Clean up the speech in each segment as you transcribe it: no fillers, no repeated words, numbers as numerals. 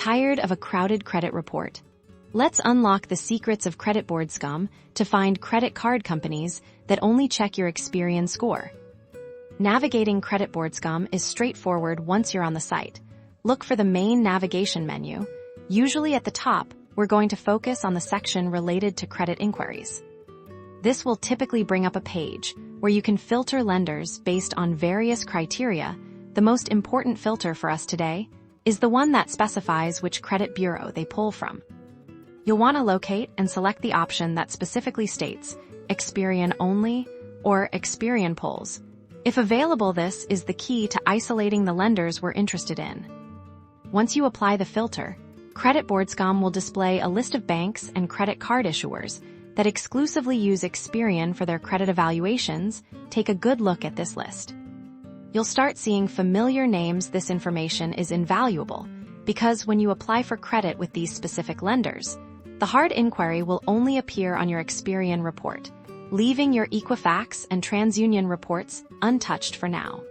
Tired of a crowded credit report? Let's unlock the secrets of credit board scum to find credit card companies that only check your Experian score. Navigating credit board scum is straightforward once you're on the site. Look for the main navigation menu. Usually at the top, we're going to focus on the section related to credit inquiries. This will typically bring up a page where you can filter lenders based on various criteria. The most important filter for us today is the one that specifies which credit bureau they pull from. You'll want to locate and select the option that specifically states Experian-Only or Experian pulls. If available, this is the key to isolating the lenders we're interested in. Once you apply the filter, Credit Board Scum will display a list of banks and credit card issuers that exclusively use Experian for their credit evaluations. Take a good look at this list. You'll start seeing familiar names. This information is invaluable because when you apply for credit with these specific lenders, the hard inquiry will only appear on your Experian report, leaving your Equifax and TransUnion reports untouched for now.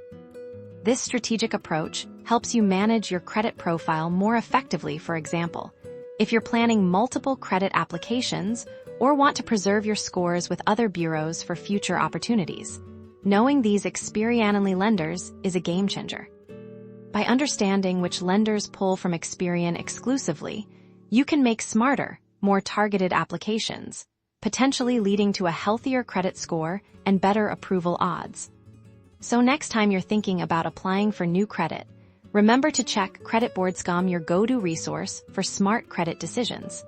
This strategic approach helps you manage your credit profile more effectively. For example, if you're planning multiple credit applications or want to preserve your scores with other bureaus for future opportunities, knowing these Experian-Only lenders is a game changer. By understanding which lenders pull from Experian exclusively, you can make smarter, more targeted applications, potentially leading to a healthier credit score and better approval odds. So next time you're thinking about applying for new credit, remember to check Credit Board Scum, your go-to resource for smart credit decisions.